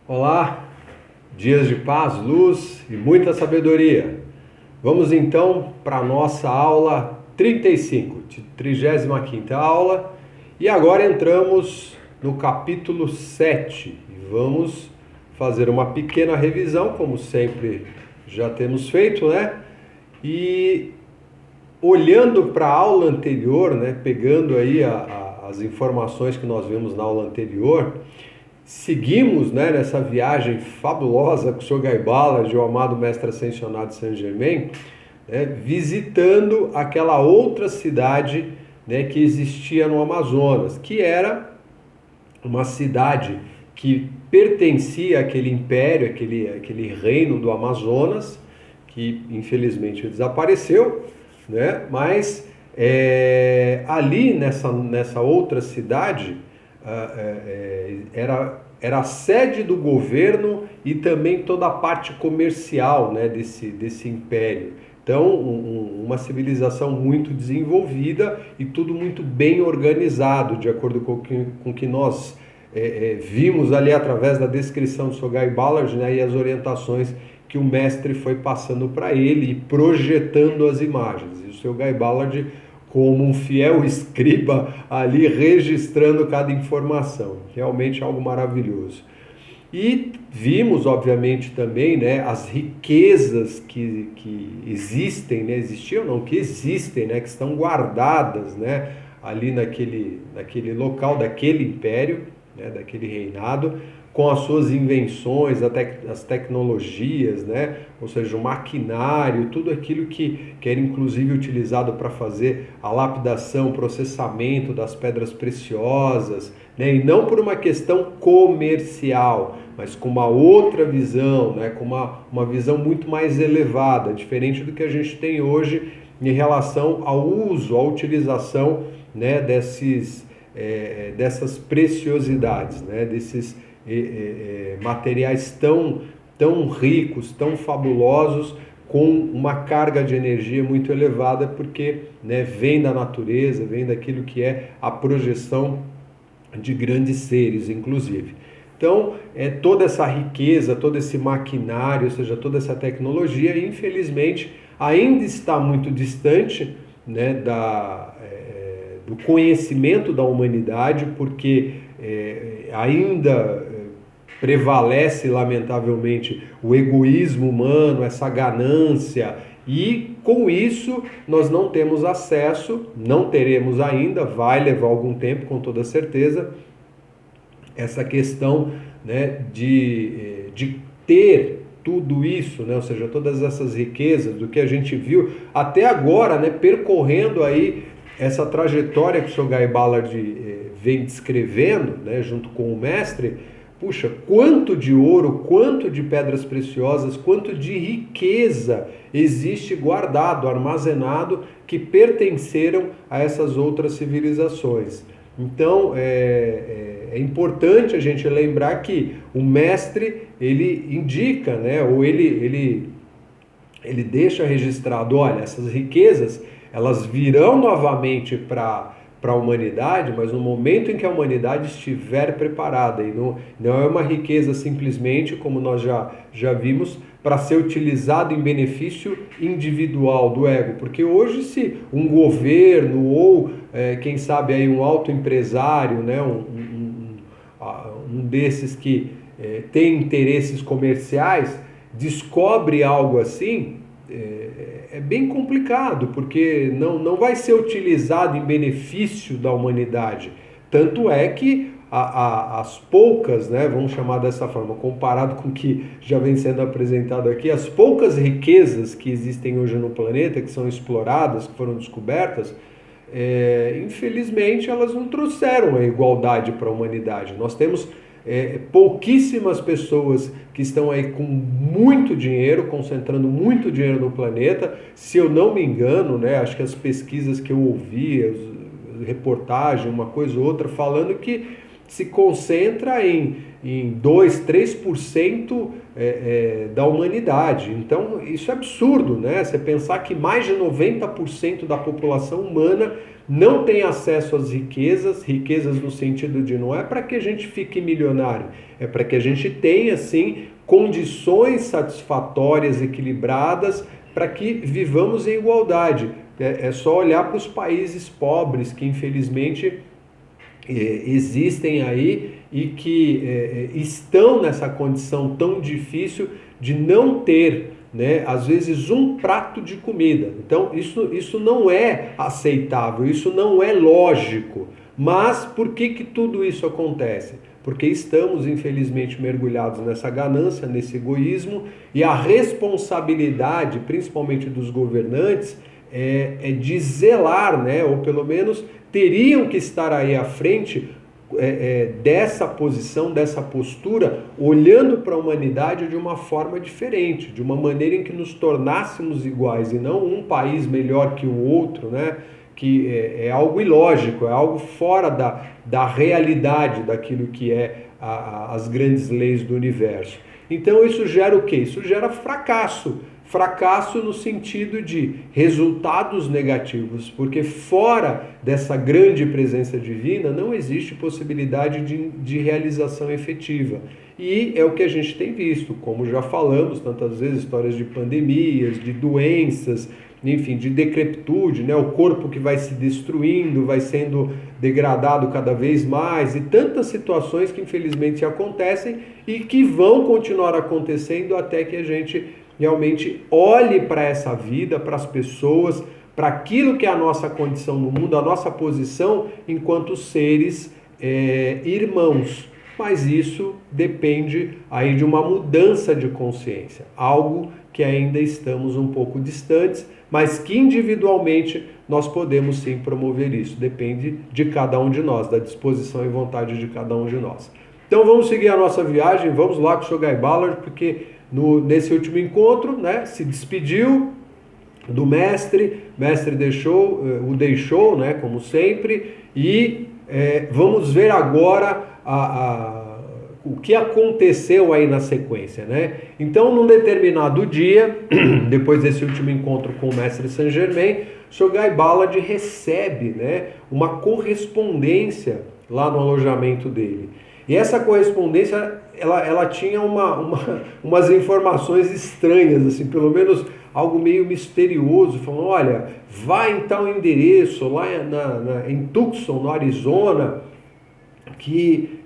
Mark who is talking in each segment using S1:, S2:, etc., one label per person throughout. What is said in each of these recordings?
S1: Olá, dias de paz, luz e muita sabedoria. Vamos então para a nossa aula 35, 35ª aula, e agora entramos no capítulo 7 e vamos fazer uma pequena revisão, como sempre já temos feito, né? E olhando para a aula anterior, né, pegando aí as informações que nós vimos na aula anterior, seguimos, né, nessa viagem fabulosa com o Sr. Guy Ballard, o amado mestre ascensionado de Saint-Germain, né, visitando aquela outra cidade, né, que existia no Amazonas, que era uma cidade que pertencia àquele império, aquele reino do Amazonas, que infelizmente desapareceu, né? Mas ali nessa outra cidade era a sede do governo e também toda a parte comercial, né, desse império. Então, uma civilização muito desenvolvida e tudo muito bem organizado, de acordo com o que nós vimos ali através da descrição do Sr. Guy Ballard, né, e as orientações que o mestre foi passando para ele e projetando as imagens. E o Sr. Guy Ballard, como um fiel escriba, ali registrando cada informação. Realmente algo maravilhoso. E vimos, obviamente, também, né, as riquezas que existem, né, existiam não, que existem, né, que estão guardadas, né, ali naquele local, daquele império, né, daquele reinado, com as suas invenções, as tecnologias, né? Ou seja, o maquinário, tudo aquilo que era inclusive utilizado para fazer a lapidação, processamento das pedras preciosas, né? E não por uma questão comercial, mas com uma outra visão, né? Com uma visão muito mais elevada, diferente do que a gente tem hoje em relação ao uso, à utilização, né? Dessas preciosidades, né? Desses materiais tão ricos, tão fabulosos, com uma carga de energia muito elevada, porque, né, vem da natureza, vem daquilo que é a projeção de grandes seres, inclusive. Então, toda essa riqueza, todo esse maquinário, ou seja, toda essa tecnologia, infelizmente, ainda está muito distante, né, do conhecimento da humanidade, porque ainda prevalece, lamentavelmente, o egoísmo humano, essa ganância, e com isso nós não temos acesso, não teremos ainda, vai levar algum tempo, com toda certeza, essa questão, né, de ter tudo isso, né, ou seja, todas essas riquezas do que a gente viu até agora, né, percorrendo aí essa trajetória que o Sr. Guy Ballard vem descrevendo, né, junto com o mestre. Puxa, quanto de ouro, quanto de pedras preciosas, quanto de riqueza existe guardado, armazenado, que pertenceram a essas outras civilizações. Então, é importante a gente lembrar que o mestre, ele indica, né, ou ele deixa registrado, olha, essas riquezas, elas virão novamente para a humanidade, mas no momento em que a humanidade estiver preparada, e não é uma riqueza simplesmente, como nós já vimos, para ser utilizado em benefício individual do ego, porque hoje se um governo ou quem sabe aí um autoempresário, né, um desses que tem interesses comerciais, descobre algo assim, é bem complicado, porque não vai ser utilizado em benefício da humanidade. Tanto é que as poucas, né, vamos chamar dessa forma, comparado com o que já vem sendo apresentado aqui, as poucas riquezas que existem hoje no planeta, que são exploradas, que foram descobertas, infelizmente elas não trouxeram a igualdade para a humanidade. Nós temos pouquíssimas pessoas que estão aí com muito dinheiro, concentrando muito dinheiro no planeta. Se eu não me engano, né, acho que as pesquisas que eu ouvi, reportagem, uma coisa ou outra, falando que se concentra em em 2, 3% da humanidade. Então, isso é absurdo, né? Você pensar que mais de 90% da população humana não tem acesso às riquezas no sentido de não é para que a gente fique milionário, é para que a gente tenha, sim, condições satisfatórias, equilibradas, para que vivamos em igualdade. É só olhar para os países pobres que, infelizmente, existem aí e que estão nessa condição tão difícil de não ter, né, às vezes um prato de comida. Então isso não é aceitável, isso não é lógico. Mas por que tudo isso acontece? Porque estamos, infelizmente, mergulhados nessa ganância, nesse egoísmo, e a responsabilidade, principalmente dos governantes, é de zelar, né, ou pelo menos teriam que estar aí à frente dessa posição, dessa postura, olhando para a humanidade de uma forma diferente, de uma maneira em que nos tornássemos iguais e não um país melhor que o outro, né? Que é algo ilógico, é algo fora da realidade daquilo que as grandes leis do universo. Então isso gera o quê? Isso gera fracasso. Fracasso no sentido de resultados negativos, porque fora dessa grande presença divina não existe possibilidade de realização efetiva. E é o que a gente tem visto, como já falamos tantas vezes, histórias de pandemias, de doenças, enfim, de decrepitude, né? O corpo que vai se destruindo, vai sendo degradado cada vez mais, e tantas situações que infelizmente acontecem e que vão continuar acontecendo até que a gente realmente olhe para essa vida, para as pessoas, para aquilo que é a nossa condição no mundo, a nossa posição enquanto seres irmãos. Mas isso depende aí de uma mudança de consciência, algo que ainda estamos um pouco distantes, mas que individualmente nós podemos sim promover isso. Depende de cada um de nós, da disposição e vontade de cada um de nós. Então vamos seguir a nossa viagem, vamos lá com o Sr. Guy Ballard, porque nesse último encontro, né, se despediu do mestre, o mestre o deixou, né, como sempre, e vamos ver agora o que aconteceu aí na sequência, né? Então, num determinado dia, depois desse último encontro com o mestre Saint Germain, o Sr. Guy Ballard recebe, né, uma correspondência lá no alojamento dele. E essa correspondência, ela tinha umas informações estranhas, assim, pelo menos algo meio misterioso, falando, olha, vai em tal endereço, lá em Tucson, no Arizona, que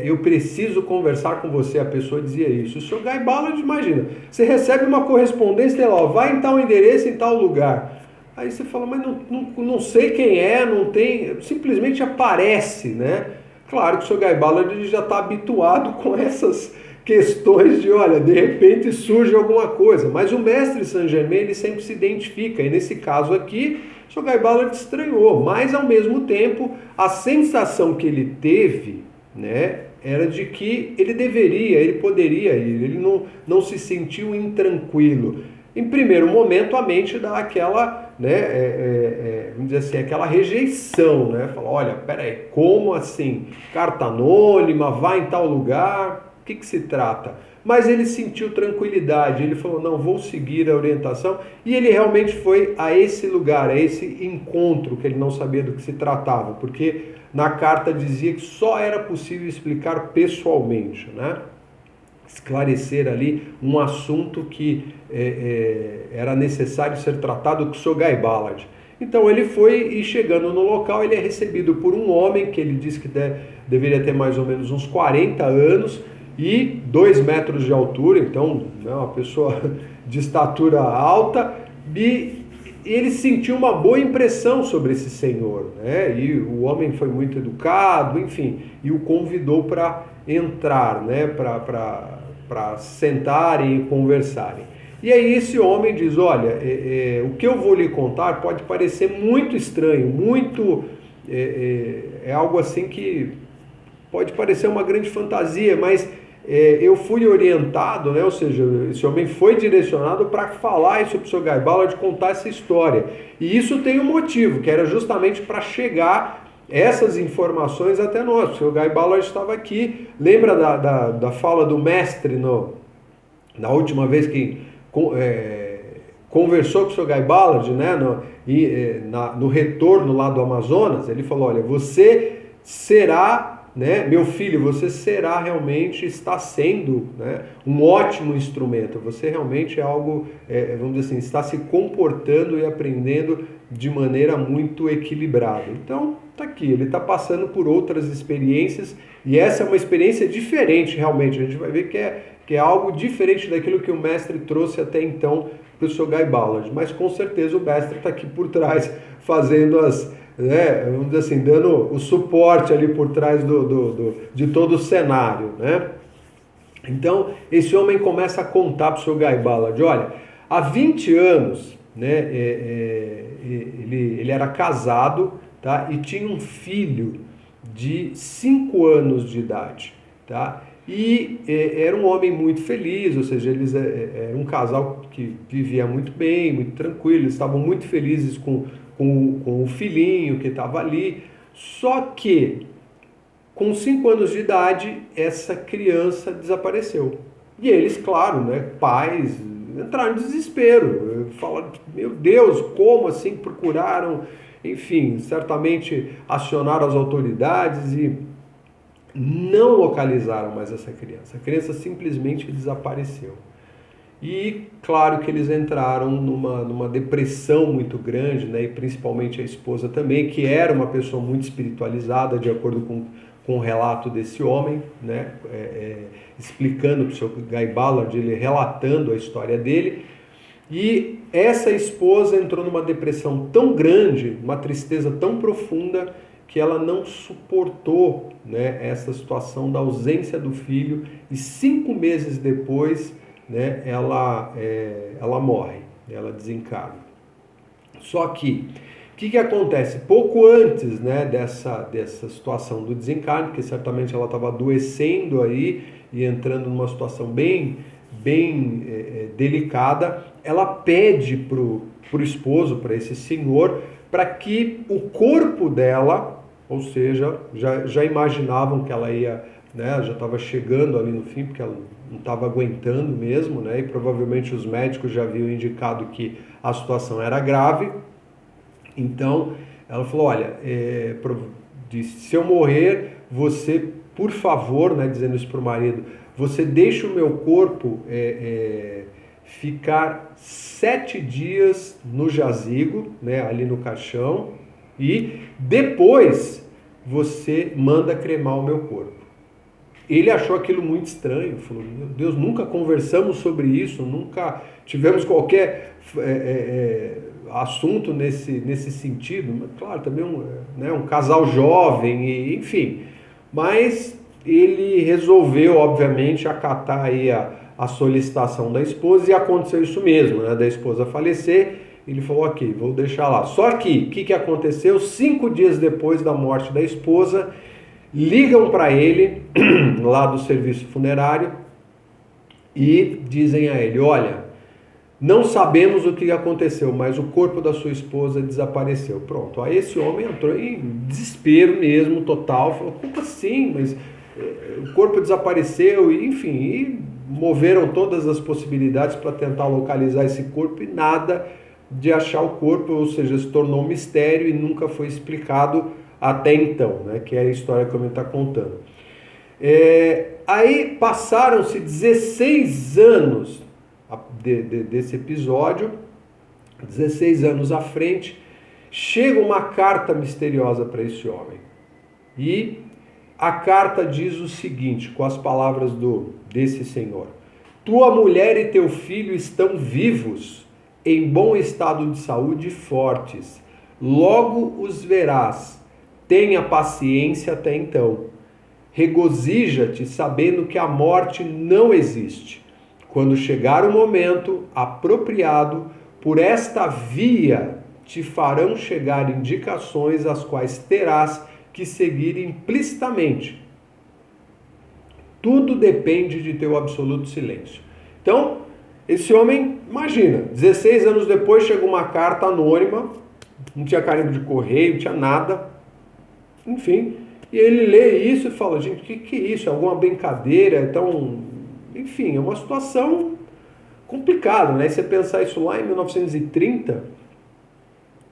S1: eu preciso conversar com você. A pessoa dizia isso. O Sr. Guy Ballard, imagina, você recebe uma correspondência, lá, vai em tal endereço, em tal lugar. Aí você fala, mas não sei quem é, não tem, simplesmente aparece, né? Claro que o Sr. Guy Ballard já está habituado com essas questões de, olha, de repente surge alguma coisa. Mas o mestre Saint Germain, ele sempre se identifica. E nesse caso aqui, o Sr. Guy Ballard estranhou. Mas, ao mesmo tempo, a sensação que ele teve, né, era de que ele poderia ir. Ele não se sentiu intranquilo. Em primeiro momento, a mente dá aquela, né, vamos dizer assim, aquela rejeição, né? Fala, olha, peraí, como assim? Carta anônima, vai em tal lugar, o que se trata? Mas ele sentiu tranquilidade, ele falou, não, vou seguir a orientação, e ele realmente foi a esse lugar, a esse encontro, que ele não sabia do que se tratava, porque na carta dizia que só era possível explicar pessoalmente, né? Esclarecer ali um assunto que era necessário ser tratado com o Sr. Guy Ballard. Então ele foi, e chegando no local, ele é recebido por um homem que ele diz que deveria ter mais ou menos uns 40 anos e 2 metros de altura, então, né, uma pessoa de estatura alta, e ele sentiu uma boa impressão sobre esse senhor, né? E o homem foi muito educado, enfim, e o convidou para entrar, né, para sentarem e conversarem. E aí esse homem diz, olha, o que eu vou lhe contar pode parecer muito estranho, muito algo assim que pode parecer uma grande fantasia, mas eu fui orientado, né, ou seja, esse homem foi direcionado para falar isso para o Sr. Guy Ballard, contar essa história. E isso tem um motivo, que era justamente para chegar essas informações até nós. O Sr. Guy Ballard estava aqui, lembra da fala do mestre na última vez que conversou com o Sr. Guy Ballard, né, no retorno lá do Amazonas? Ele falou, olha, você será, né, meu filho, você será realmente, está sendo, né, um ótimo instrumento, você realmente é algo, vamos dizer assim, está se comportando e aprendendo de maneira muito equilibrada. Então, está aqui, ele está passando por outras experiências, e essa é uma experiência diferente realmente, a gente vai ver que é algo diferente daquilo que o mestre trouxe até então para o Sr. Guy Ballard, mas com certeza o mestre está aqui por trás, fazendo vamos dizer assim, dando o suporte ali por trás de todo o cenário, né? Então, esse homem começa a contar para o Sr. Guy Ballard, olha, há 20 anos, né, ele era casado, tá, e tinha um filho de 5 anos de idade, tá? E era um homem muito feliz, ou seja, eles eram um casal que vivia muito bem, muito tranquilo, eles estavam muito felizes com o filhinho que estava ali. Só que, com 5 anos de idade, essa criança desapareceu. E eles, claro, né, pais, entraram em desespero. Falaram, meu Deus, como assim? Procuraram, enfim, certamente acionaram as autoridades e não localizaram mais essa criança. A criança simplesmente desapareceu. E claro que eles entraram numa depressão muito grande, né? E principalmente a esposa também, que era uma pessoa muito espiritualizada, de acordo com o relato desse homem, né? Explicando para o Sr. Guy Ballard, ele relatando a história dele. E essa esposa entrou numa depressão tão grande, uma tristeza tão profunda, que ela não suportou, né, essa situação da ausência do filho, e 5 meses depois, né, ela morre, ela desencarna. Só que, o que acontece? Pouco antes, né, dessa situação do desencarne, porque certamente ela estava adoecendo aí e entrando numa situação bem delicada, ela pede para o esposo, para esse senhor, para que o corpo dela, ou seja, já imaginavam que ela ia, né, já estava chegando ali no fim, porque ela não estava aguentando mesmo, né, e provavelmente os médicos já haviam indicado que a situação era grave. Então ela falou, olha, se eu morrer, você, por favor, né, dizendo isso para o marido, você deixa o meu corpo ficar 7 dias no jazigo, né, ali no caixão, e depois você manda cremar o meu corpo. Ele achou aquilo muito estranho, falou, meu Deus, nunca conversamos sobre isso, nunca tivemos qualquer assunto nesse sentido. Mas, claro, também um casal jovem, e, enfim. Mas ele resolveu, obviamente, acatar aí a solicitação da esposa, e aconteceu isso mesmo, né, da esposa falecer. Ele falou, ok, vou deixar lá. Só que, o que aconteceu? 5 dias depois da morte da esposa, ligam para ele, lá do serviço funerário, e dizem a ele, olha, não sabemos o que aconteceu, mas o corpo da sua esposa desapareceu. Pronto, aí esse homem entrou em desespero mesmo, total, falou, como assim? Mas o corpo desapareceu, e, enfim, e moveram todas as possibilidades para tentar localizar esse corpo, e nada de achar o corpo, ou seja, se tornou um mistério e nunca foi explicado até então, né, que é a história que eu me está contando. Aí passaram-se 16 anos desse episódio, 16 anos à frente, chega uma carta misteriosa para esse homem. E a carta diz o seguinte, com as palavras desse senhor: tua mulher e teu filho estão vivos, em bom estado de saúde e fortes. Logo os verás. Tenha paciência até então. Regozija-te sabendo que a morte não existe. Quando chegar o momento apropriado, por esta via te farão chegar indicações as quais terás que seguir implicitamente. Tudo depende de teu absoluto silêncio. Então, esse homem, imagina, 16 anos depois chega uma carta anônima, não tinha carimbo de correio, não tinha nada. enfim, e ele lê isso e fala, gente, o que é isso? É alguma brincadeira? Então, enfim, é uma situação complicada, né? E você pensar isso lá em 1930,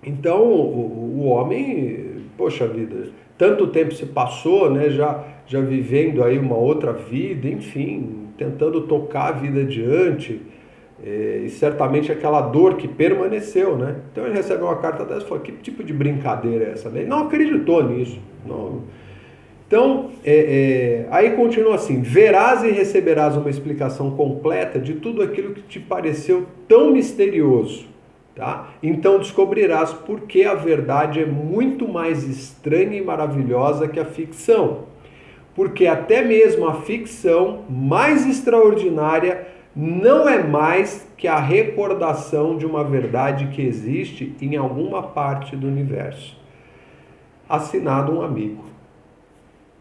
S1: então o homem, poxa vida, tanto tempo se passou, né? Já vivendo aí uma outra vida, enfim, tentando tocar a vida adiante, e certamente aquela dor que permaneceu, né? Então ele recebe uma carta dessa e fala, que tipo de brincadeira é essa? Ele não acreditou nisso, não. Então, aí continua assim, verás e receberás uma explicação completa de tudo aquilo que te pareceu tão misterioso, tá? Então descobrirás por que a verdade é muito mais estranha e maravilhosa que a ficção. Porque até mesmo a ficção mais extraordinária não é mais que a recordação de uma verdade que existe em alguma parte do universo. Assinado um amigo.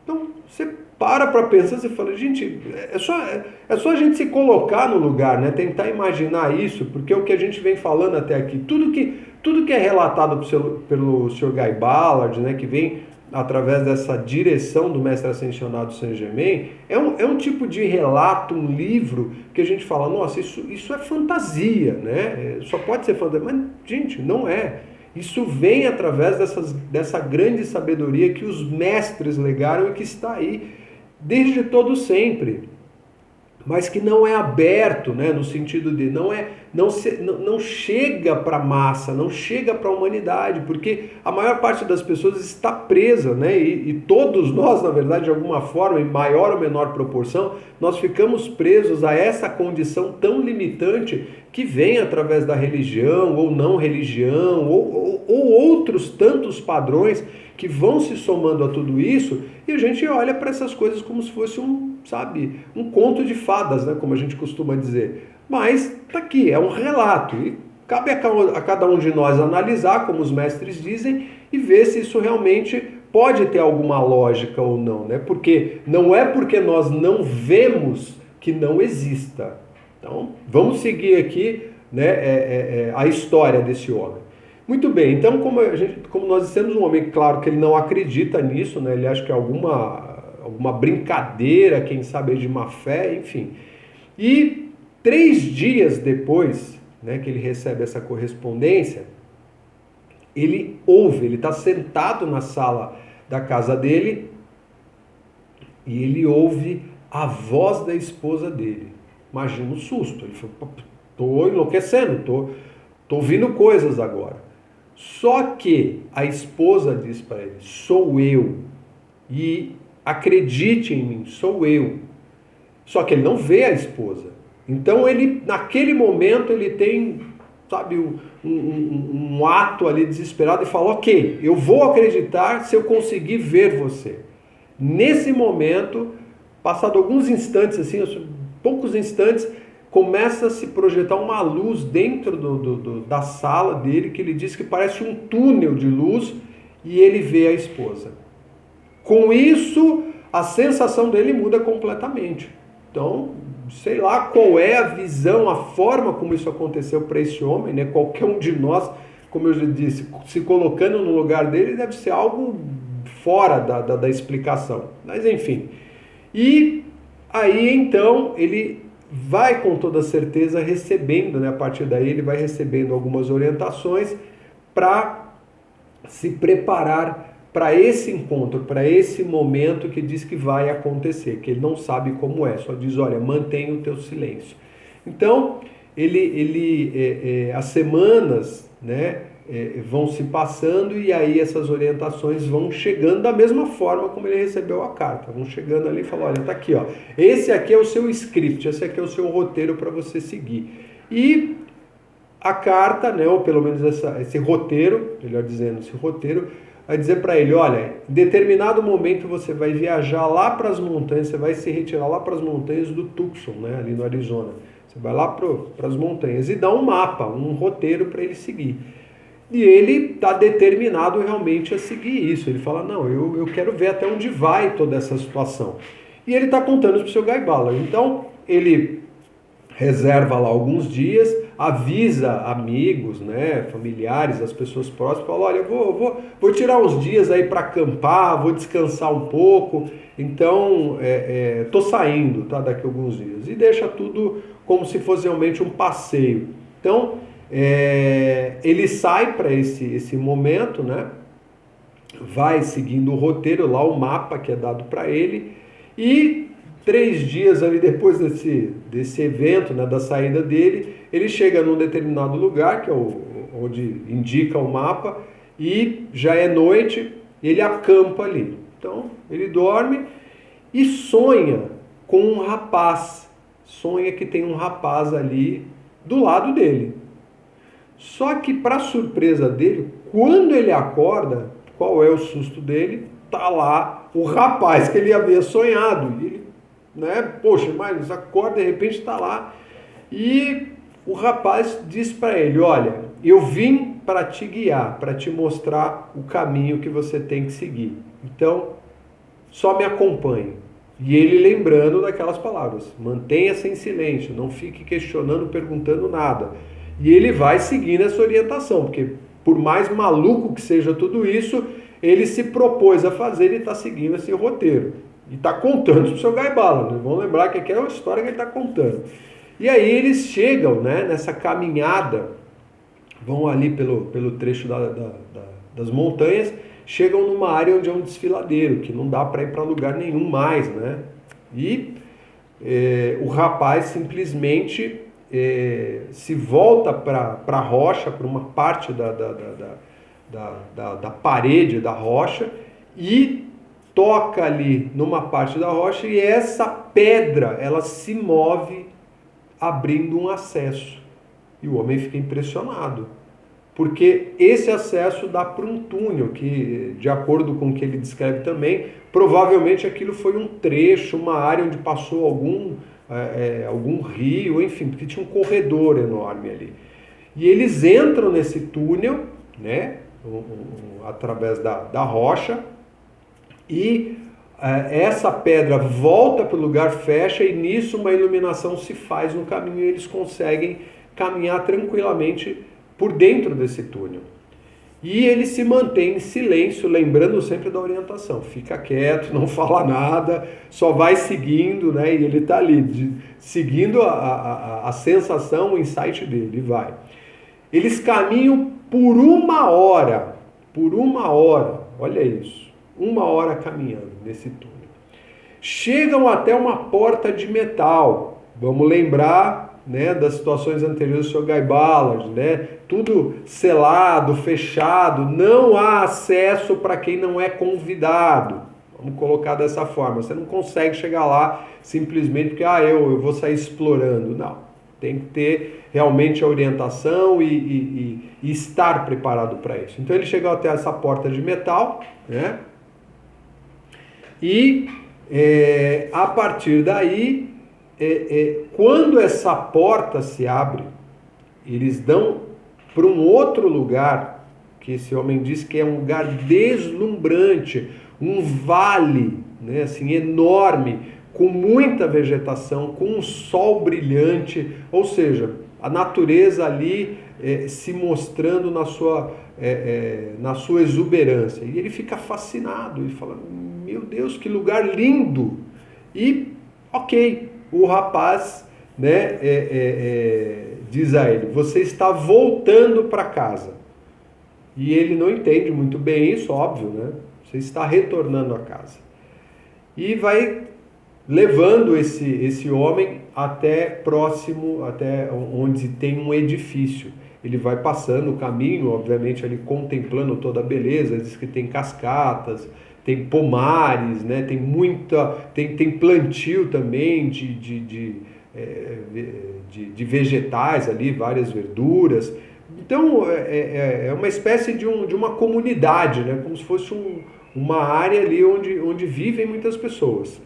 S1: Então, você para pensar, você fala, gente, é só a gente se colocar no lugar, né? Tentar imaginar isso, porque é o que a gente vem falando até aqui, tudo que é relatado pelo Sr. Guy Ballard, né, que vem através dessa direção do mestre ascensionado Saint-Germain, é um tipo de relato, um livro, que a gente fala, nossa, isso é fantasia, né? Só pode ser fantasia, mas, gente, não é. Isso vem através dessa grande sabedoria que os mestres legaram e que está aí desde todo sempre, mas que não é aberto, né, no sentido de não chega para a massa, não chega para a humanidade, porque a maior parte das pessoas está presa, né, e todos nós, na verdade, de alguma forma, em maior ou menor proporção, nós ficamos presos a essa condição tão limitante que vem através da religião ou não religião, ou outros tantos padrões que vão se somando a tudo isso, e a gente olha para essas coisas como se fosse um conto de fadas, né, como a gente costuma dizer. Mas tá aqui, é um relato, e cabe a cada um de nós analisar, como os mestres dizem, e ver se isso realmente pode ter alguma lógica ou não, né? Porque não é porque nós não vemos que não exista. Então, vamos seguir aqui, né, a história desse homem. Muito bem, então como nós dissemos, um homem, claro que ele não acredita nisso, né? Ele acha que é alguma brincadeira, quem sabe de má fé, enfim. E 3 dias depois, né, que ele recebe essa correspondência, ele está sentado na sala da casa dele e ele ouve a voz da esposa dele. Imagina o susto, ele falou, estou enlouquecendo, estou ouvindo coisas agora. Só que a esposa diz para ele, sou eu, e acredite em mim, sou eu. Só que ele não vê a esposa. Então ele, naquele momento, ele tem, sabe, um ato ali desesperado e fala, ok, eu vou acreditar se eu conseguir ver você. Nesse momento, passado alguns instantes, assim, poucos instantes, começa a se projetar uma luz dentro da sala dele, que ele diz que parece um túnel de luz, e ele vê a esposa. Com isso, a sensação dele muda completamente. Então, sei lá qual é a visão, a forma como isso aconteceu para esse homem, né? Qualquer um de nós, como eu já disse, se colocando no lugar dele, deve ser algo fora da explicação. Mas enfim. E aí então ele vai com toda certeza recebendo, né? A partir daí ele vai recebendo algumas orientações para se preparar para esse encontro, para esse momento que diz que vai acontecer, que ele não sabe como é, só diz, olha, mantenha o teu silêncio. Então, as semanas, né, vão se passando e aí essas orientações vão chegando da mesma forma como ele recebeu a carta. Vão chegando ali e falam, olha, tá aqui, ó, esse aqui é o seu script, esse aqui é o seu roteiro para você seguir. E a carta, né, ou pelo menos esse roteiro, melhor dizendo, esse roteiro, vai dizer para ele, olha, em determinado momento você vai viajar lá para as montanhas, você vai se retirar lá para as montanhas do Tucson, né, ali no Arizona. Você vai lá para as montanhas e dá um mapa, um roteiro para ele seguir. E ele está determinado realmente a seguir isso. Ele fala, não, eu quero ver até onde vai toda essa situação. E ele está contando isso para o seu Guy Ballard. Então, ele reserva lá alguns dias, avisa amigos, né, familiares, as pessoas próximas, fala, olha, eu vou tirar uns dias aí para acampar, vou descansar um pouco, então tô saindo, tá, daqui a alguns dias. E deixa tudo como se fosse realmente um passeio. Então, ele sai para esse momento, né, vai seguindo o roteiro lá, o mapa que é dado para ele, e 3 dias ali depois desse evento, né, da saída dele, ele chega num determinado lugar, que é onde indica o mapa, e já é noite, ele acampa ali. Então, ele dorme e sonha com um rapaz. Sonha que tem um rapaz ali do lado dele. Só que, para surpresa dele, quando ele acorda, qual é o susto dele? Tá lá o rapaz que ele havia sonhado. E ele, né? Poxa, mas acorda, de repente está lá. E o rapaz diz para ele, olha, eu vim para te guiar, para te mostrar o caminho que você tem que seguir. Então, só me acompanhe. E ele lembrando daquelas palavras, mantenha-se em silêncio, não fique questionando, perguntando nada. E ele vai seguindo essa orientação, porque por mais maluco que seja tudo isso, ele se propôs a fazer e está seguindo esse roteiro. E está contando para o seu Gaibala, né? Vamos lembrar que aqui é uma história que ele está contando. E aí eles chegam, né, nessa caminhada, vão ali pelo trecho das montanhas, chegam numa área onde é um desfiladeiro, que não dá para ir para lugar nenhum mais, né? E o rapaz simplesmente se volta para a rocha, para uma parte da parede da rocha, e toca ali numa parte da rocha, e essa pedra, ela se move abrindo um acesso. E o homem fica impressionado, porque esse acesso dá para um túnel, que, de acordo com o que ele descreve também, provavelmente aquilo foi um trecho, uma área onde passou algum rio, enfim, porque tinha um corredor enorme ali. E eles entram nesse túnel, né, através da rocha, e essa pedra volta para o lugar, fecha, e nisso uma iluminação se faz no caminho, e eles conseguem caminhar tranquilamente por dentro desse túnel. E ele se mantém em silêncio, lembrando sempre da orientação. Fica quieto, não fala nada, só vai seguindo, né? E ele está ali, seguindo a sensação, o insight dele, vai. Eles caminham por 1 hora, olha isso, 1 hora caminhando nesse túnel. Chegam até uma porta de metal, vamos lembrar, né, das situações anteriores do Sr. Guy Ballard, né, tudo selado, fechado, não há acesso para quem não é convidado, vamos colocar dessa forma, você não consegue chegar lá simplesmente porque eu vou sair explorando, não, tem que ter realmente a orientação e estar preparado para isso. Então ele chegou até essa porta de metal, né, e a partir daí, quando essa porta se abre, eles dão para um outro lugar, que esse homem diz que é um lugar deslumbrante, um vale, né, assim, enorme, com muita vegetação, com um sol brilhante, ou seja, a natureza ali se mostrando na sua exuberância. E ele fica fascinado, ele fala, meu Deus, que lugar lindo! E, ok, o rapaz, né, diz a ele, você está voltando para casa. E ele não entende muito bem isso, óbvio, né? Você está retornando a casa. E vai levando esse homem até próximo, até onde tem um edifício. Ele vai passando o caminho, obviamente, ali contemplando toda a beleza, diz que tem cascatas, tem pomares, né? Tem plantio também de vegetais ali, várias verduras. Então é uma espécie de uma comunidade, né? Como se fosse uma área ali onde vivem muitas pessoas.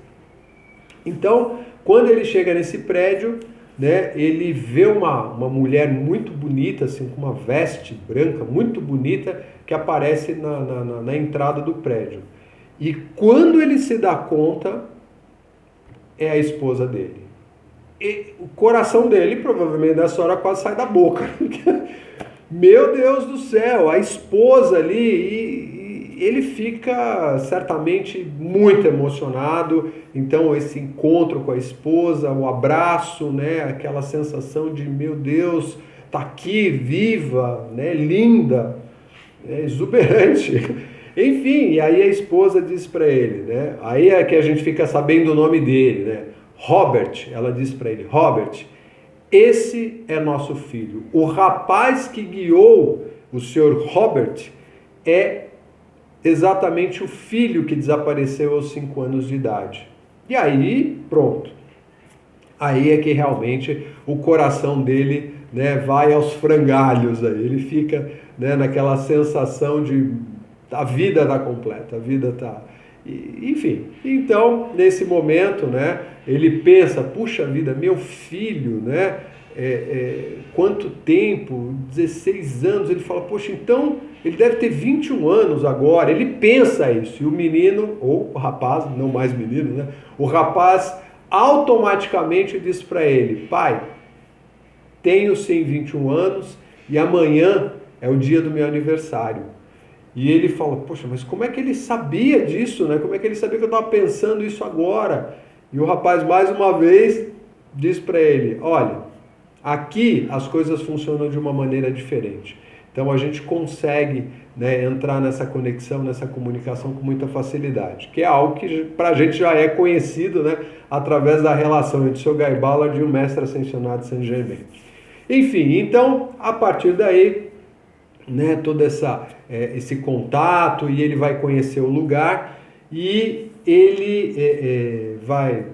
S1: Então, quando ele chega nesse prédio, né, ele vê uma mulher muito bonita, assim, com uma veste branca muito bonita, que aparece na entrada do prédio. E quando ele se dá conta, é a esposa dele. E o coração dele, provavelmente nessa hora, quase sai da boca. Meu Deus do céu, a esposa ali, e ele fica certamente muito emocionado. Então esse encontro com a esposa, o abraço, né, aquela sensação de meu Deus, tá aqui, viva, né, linda, exuberante. Enfim, e aí a esposa diz para ele, né, aí é que a gente fica sabendo o nome dele, né, Robert. Ela diz para ele, Robert, esse é nosso filho. O rapaz que guiou o senhor Robert é exatamente o filho que desapareceu aos 5 anos de idade. E aí, pronto. Aí é que realmente o coração dele, né, vai aos frangalhos. Aí. Ele fica, né, naquela sensação de a vida está completa, a vida está... Enfim, então, nesse momento, né, ele pensa, puxa vida, meu filho, né, quanto tempo, 16 anos, ele fala, poxa, então ele deve ter 21 anos agora, ele pensa isso, e o menino, ou o rapaz, não mais menino, né, o rapaz automaticamente diz para ele, pai, tenho sim 21 anos e amanhã é o dia do meu aniversário. E ele fala, poxa, mas como é que ele sabia disso, né? Como é que ele sabia que eu estava pensando isso agora? E o rapaz, mais uma vez, diz para ele, olha, aqui as coisas funcionam de uma maneira diferente. Então a gente consegue, né, entrar nessa conexão, nessa comunicação com muita facilidade, que é algo que para a gente já é conhecido, né, através da relação entre o Sr. Guy Ballard e o mestre ascensionado Saint-Germain. Enfim, então, a partir daí, né, todo esse contato, e ele vai conhecer o lugar, e ele vai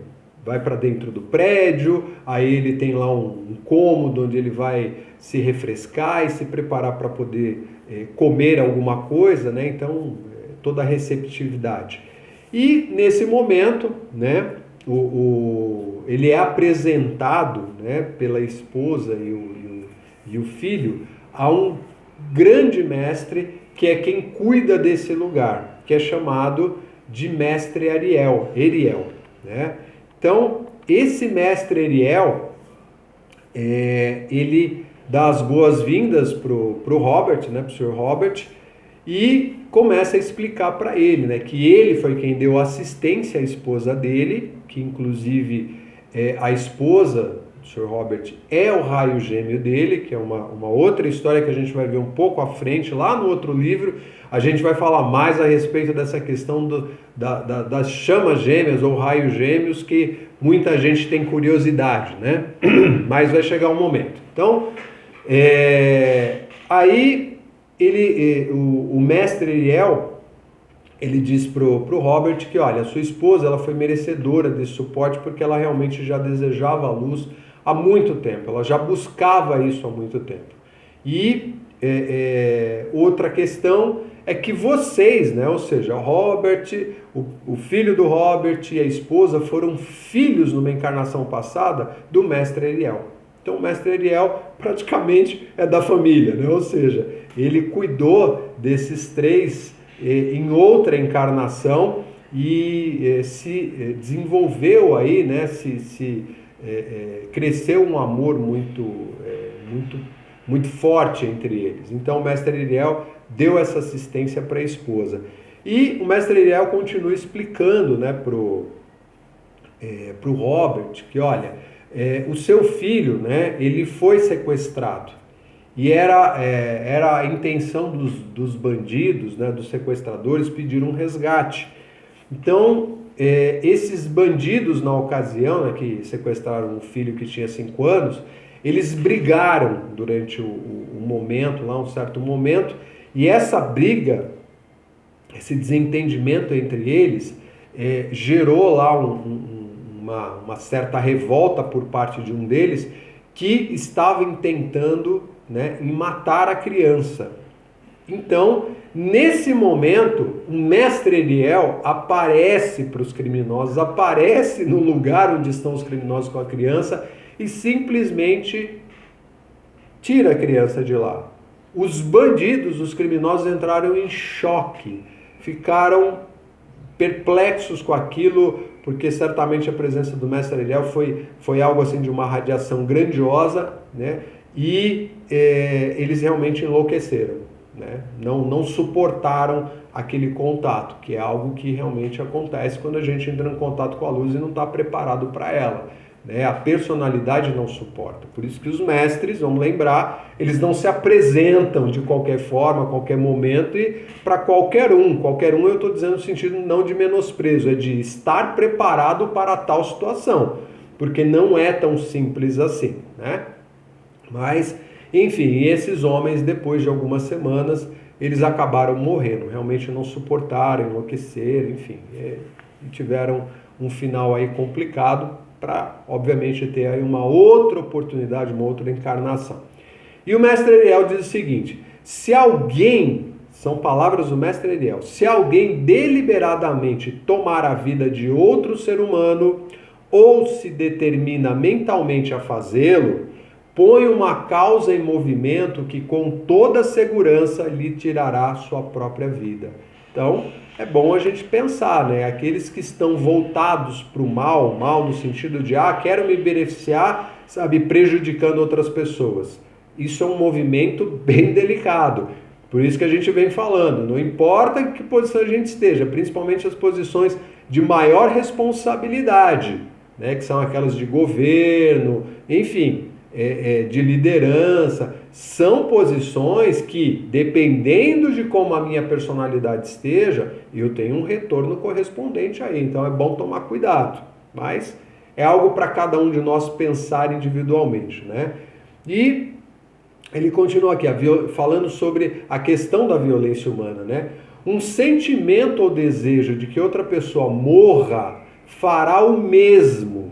S1: para dentro do prédio, aí ele tem lá um cômodo onde ele vai se refrescar e se preparar para poder comer alguma coisa, né, então toda a receptividade. E nesse momento, né, ele é apresentado, né, pela esposa e o filho a um grande mestre, que é quem cuida desse lugar, que é chamado de mestre Ariel, né? Então, esse mestre Ariel, ele dá as boas-vindas pro Robert, né, pro Sr. Robert, e começa a explicar para ele, né, que ele foi quem deu assistência à esposa dele, que inclusive a esposa o Sr. Robert é o raio gêmeo dele, que é uma outra história que a gente vai ver um pouco à frente, lá no outro livro. A gente vai falar mais a respeito dessa questão das chamas gêmeas ou raios gêmeos, que muita gente tem curiosidade, né? Mas vai chegar um momento. Então, aí o mestre Ariel, ele diz pro Robert que, olha, a sua esposa ela foi merecedora desse suporte porque ela realmente já desejava a luz há muito tempo, ela já buscava isso há muito tempo. E outra questão é que vocês, né, ou seja, o Robert, o filho do Robert e a esposa foram filhos numa encarnação passada do mestre Ariel. Então o mestre Ariel praticamente é da família, né? Ou seja, ele cuidou desses três em outra encarnação e se desenvolveu aí, né? Cresceu um amor muito forte entre eles. Então o mestre Ariel deu essa assistência para a esposa. E o mestre Ariel continua explicando, né, pro Robert que, olha, o seu filho, né, ele foi sequestrado. E era a intenção dos bandidos, né, dos sequestradores, pedir um resgate. Então, esses bandidos, na ocasião, né, que sequestraram um filho que tinha 5 anos, eles brigaram durante o momento, lá um certo momento, e essa briga, esse desentendimento entre eles, gerou lá uma certa revolta por parte de um deles, que estava intentando, né, em matar a criança. Então, nesse momento, o mestre Ariel aparece para os criminosos, aparece no lugar onde estão os criminosos com a criança e simplesmente tira a criança de lá. Os bandidos, os criminosos entraram em choque, ficaram perplexos com aquilo, porque certamente a presença do mestre Ariel foi algo assim de uma radiação grandiosa, né? E eles realmente enlouqueceram, né? Não suportaram aquele contato, que é algo que realmente acontece quando a gente entra em contato com a luz e não está preparado para ela, né? A personalidade não suporta. Por isso que os mestres, vamos lembrar, eles não se apresentam de qualquer forma, a qualquer momento e para qualquer um. Qualquer um eu estou dizendo no sentido não de menosprezo, é de estar preparado para tal situação, porque não é tão simples assim, né? Mas, enfim, esses homens, depois de algumas semanas, eles acabaram morrendo, realmente não suportaram, enlouqueceram, enfim, e tiveram um final aí complicado para, obviamente, ter aí uma outra oportunidade, uma outra encarnação. E o mestre Ariel diz o seguinte: se alguém, são palavras do mestre Ariel, se alguém deliberadamente tomar a vida de outro ser humano ou se determina mentalmente a fazê-lo, põe uma causa em movimento que com toda segurança lhe tirará sua própria vida. Então, é bom a gente pensar, né? Aqueles que estão voltados para o mal no sentido de, quero me beneficiar, sabe, prejudicando outras pessoas. Isso é um movimento bem delicado. Por isso que a gente vem falando, não importa em que posição a gente esteja, principalmente as posições de maior responsabilidade, né? Que são aquelas de governo, enfim, de liderança, são posições que, dependendo de como a minha personalidade esteja, eu tenho um retorno correspondente aí, então é bom tomar cuidado, mas é algo para cada um de nós pensar individualmente, né? E ele continua aqui, falando sobre a questão da violência humana, né? Um sentimento ou desejo de que outra pessoa morra fará o mesmo,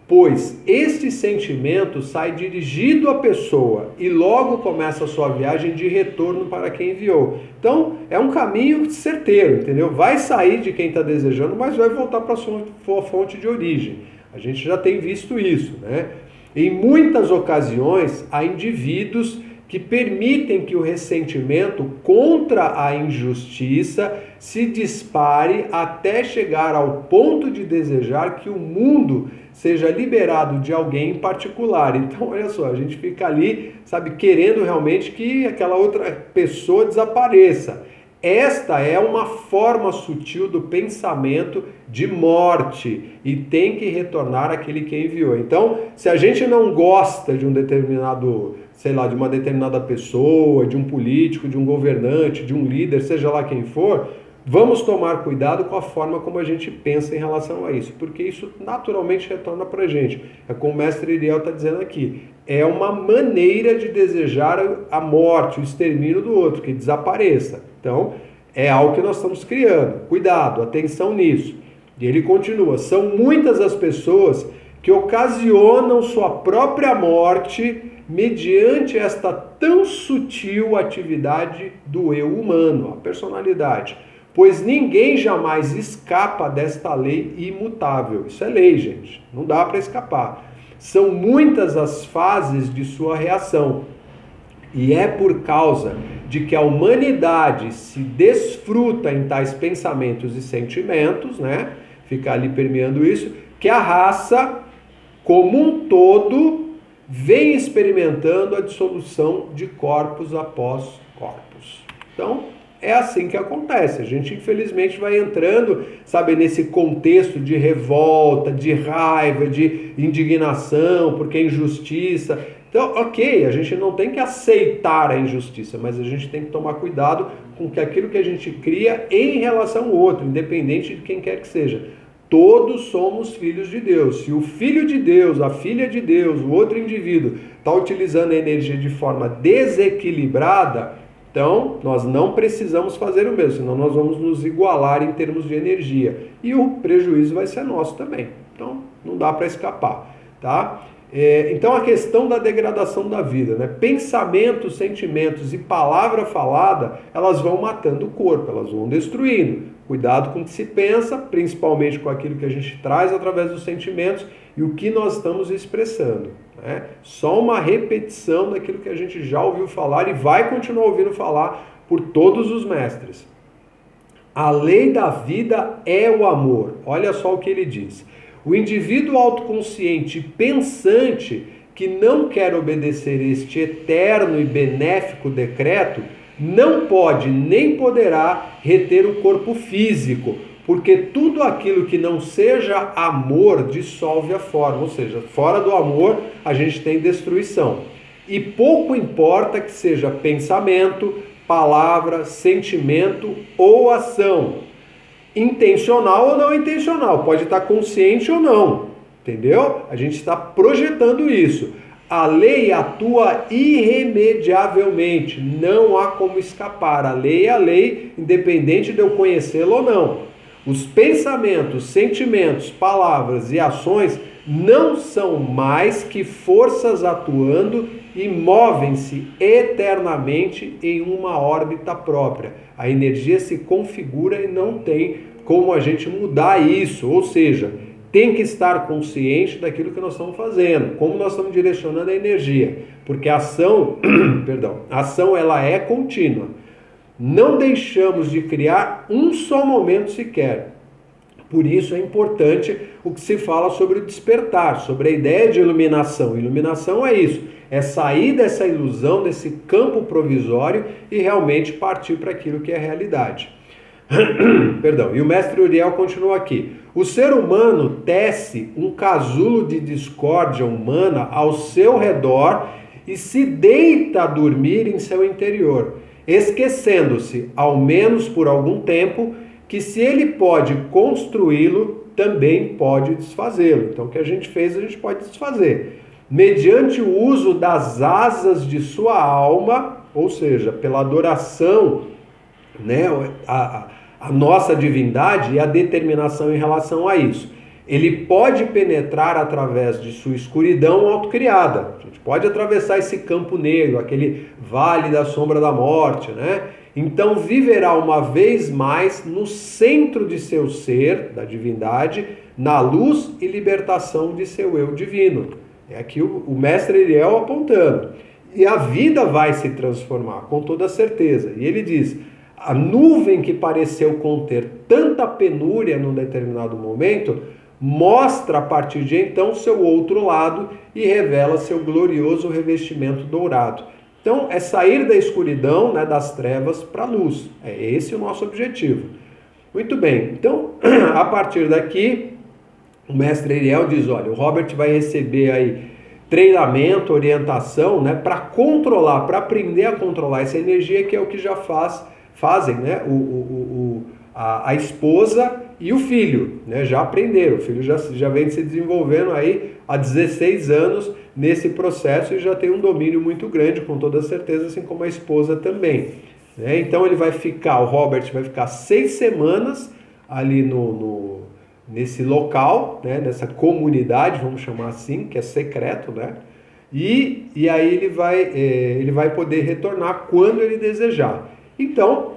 S1: pois este sentimento sai dirigido à pessoa e logo começa a sua viagem de retorno para quem enviou. Então, é um caminho certeiro, entendeu? Vai sair de quem está desejando, mas vai voltar para a sua fonte de origem. A gente já tem visto isso, né? Em muitas ocasiões, há indivíduos que permitem que o ressentimento contra a injustiça se dispare até chegar ao ponto de desejar que o mundo seja liberado de alguém em particular. Então, olha só, a gente fica ali, sabe, querendo realmente que aquela outra pessoa desapareça. Esta é uma forma sutil do pensamento de morte e tem que retornar àquele que enviou. Então, se a gente não gosta de um determinado, sei lá, de uma determinada pessoa, de um político, de um governante, de um líder, seja lá quem for, vamos tomar cuidado com a forma como a gente pensa em relação a isso, porque isso naturalmente retorna para a gente. É como o mestre Iriel está dizendo aqui, é uma maneira de desejar a morte, o extermínio do outro, que desapareça. Então, é algo que nós estamos criando. Cuidado, atenção nisso. E ele continua, são muitas as pessoas que ocasionam sua própria morte mediante esta tão sutil atividade do eu humano, a personalidade. Pois ninguém jamais escapa desta lei imutável. Isso é lei, gente. Não dá para escapar. São muitas as fases de sua reação. E é por causa de que a humanidade se desfruta em tais pensamentos e sentimentos, né? Fica ali permeando isso, que a raça, como um todo, vem experimentando a dissolução de corpos após corpos. Então, é assim que acontece. A gente, infelizmente, vai entrando, sabe, nesse contexto de revolta, de raiva, de indignação, porque é injustiça. Então, ok, a gente não tem que aceitar a injustiça, mas a gente tem que tomar cuidado com aquilo que a gente cria em relação ao outro, independente de quem quer que seja. Todos somos filhos de Deus. Se o filho de Deus, a filha de Deus, o outro indivíduo está utilizando a energia de forma desequilibrada, então nós não precisamos fazer o mesmo, senão nós vamos nos igualar em termos de energia. E o prejuízo vai ser nosso também. Então não dá para escapar, tá? Então a questão da degradação da vida, né? Pensamentos, sentimentos e palavra falada, elas vão matando o corpo, elas vão destruindo. Cuidado com o que se pensa, principalmente com aquilo que a gente traz através dos sentimentos e o que nós estamos expressando, né? Só uma repetição daquilo que a gente já ouviu falar e vai continuar ouvindo falar por todos os mestres. A lei da vida é o amor. Olha só o que ele diz. O indivíduo autoconsciente pensante que não quer obedecer este eterno e benéfico decreto não pode nem poderá reter o corpo físico, porque tudo aquilo que não seja amor dissolve a forma, ou seja, fora do amor a gente tem destruição. E pouco importa que seja pensamento, palavra, sentimento ou ação, intencional ou não intencional, pode estar consciente ou não, entendeu? A gente está projetando isso. A lei atua irremediavelmente, não há como escapar. A lei é a lei, independente de eu conhecê-la ou não. Os pensamentos, sentimentos, palavras e ações não são mais que forças atuando e movem-se eternamente em uma órbita própria. A energia se configura e não tem como a gente mudar isso, ou seja, tem que estar consciente daquilo que nós estamos fazendo, como nós estamos direcionando a energia, porque a ação, a ação ela é contínua. Não deixamos de criar um só momento sequer. Por isso é importante o que se fala sobre o despertar, sobre a ideia de iluminação. Iluminação é isso, é sair dessa ilusão, desse campo provisório e realmente partir para aquilo que é realidade. Perdão. E o mestre Uriel continua aqui. O ser humano tece um casulo de discórdia humana ao seu redor e se deita a dormir em seu interior, esquecendo-se, ao menos por algum tempo, que se ele pode construí-lo, também pode desfazê-lo. Então o que a gente fez, a gente pode desfazer. Mediante o uso das asas de sua alma, ou seja, pela adoração, né, a nossa divindade e a determinação em relação a isso. Ele pode penetrar através de sua escuridão autocriada. A gente pode atravessar esse campo negro, aquele vale da sombra da morte, né? Então viverá uma vez mais no centro de seu ser, da divindade, na luz e libertação de seu eu divino. É aqui o mestre Uriel apontando. E a vida vai se transformar, com toda certeza. E ele diz, a nuvem que pareceu conter tanta penúria num determinado momento, mostra a partir de então seu outro lado e revela seu glorioso revestimento dourado. Então é sair da escuridão, né, das trevas para a luz. É esse o nosso objetivo. Muito bem, então a partir daqui o mestre Uriel diz, olha, o Robert vai receber aí treinamento, orientação, né, para controlar, para aprender a controlar essa energia, que é o que já fazem, né, a esposa e o filho, né, já aprenderam. O filho já vem se desenvolvendo aí há 16 anos nesse processo e já tem um domínio muito grande, com toda certeza, assim como a esposa também. Né? Então ele vai ficar, o Robert vai ficar 6 semanas ali nesse local, né, nessa comunidade, vamos chamar assim, que é secreto, né? E aí ele vai poder retornar quando ele desejar. Então,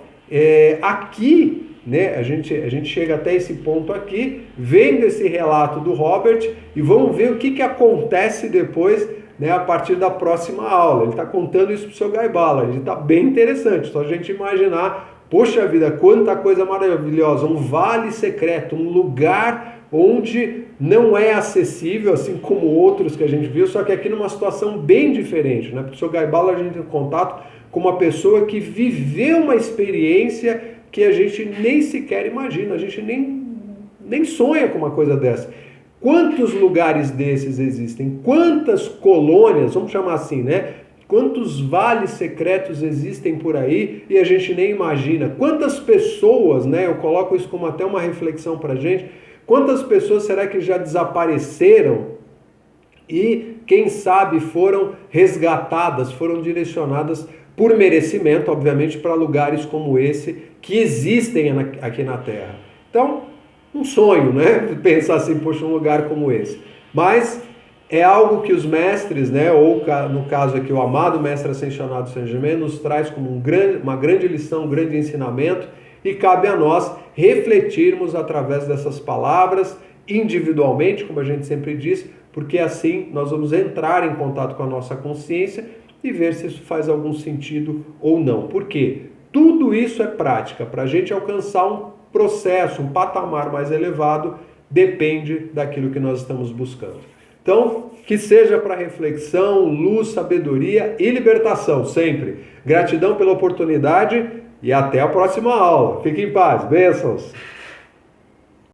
S1: aqui, né, a gente chega até esse ponto aqui, vendo esse relato do Robert, e vamos ver o que acontece depois, né, a partir da próxima aula. Ele está contando isso para o seu Guy Ballard, está bem interessante, só a gente imaginar, poxa vida, quanta coisa maravilhosa, um vale secreto, um lugar onde não é acessível, assim como outros que a gente viu, só que aqui numa situação bem diferente, né? Para o seu Guy Ballard a gente tem contato com uma pessoa que viveu uma experiência que a gente nem sequer imagina, a gente nem sonha com uma coisa dessa. Quantos lugares desses existem? Quantas colônias, vamos chamar assim, né? Quantos vales secretos existem por aí e a gente nem imagina? Quantas pessoas, né? Eu coloco isso como até uma reflexão pra gente. Quantas pessoas será que já desapareceram e, quem sabe, foram resgatadas, foram direcionadas por merecimento, obviamente, para lugares como esse que existem aqui na Terra? Então, um sonho, né? Pensar assim, poxa, um lugar como esse. Mas é algo que os mestres, né? Ou no caso aqui, o amado mestre ascensionado Saint Germain nos traz como uma grande lição, um grande ensinamento, e cabe a nós refletirmos através dessas palavras, individualmente, como a gente sempre diz, porque assim nós vamos entrar em contato com a nossa consciência e ver se isso faz algum sentido ou não. Por quê? tudo isso é prática. Para a gente alcançar um processo, um patamar mais elevado, depende daquilo que nós estamos buscando. Então, que seja para reflexão, luz, sabedoria e libertação, sempre. Gratidão pela oportunidade e até a próxima aula. Fique em paz. Bênçãos!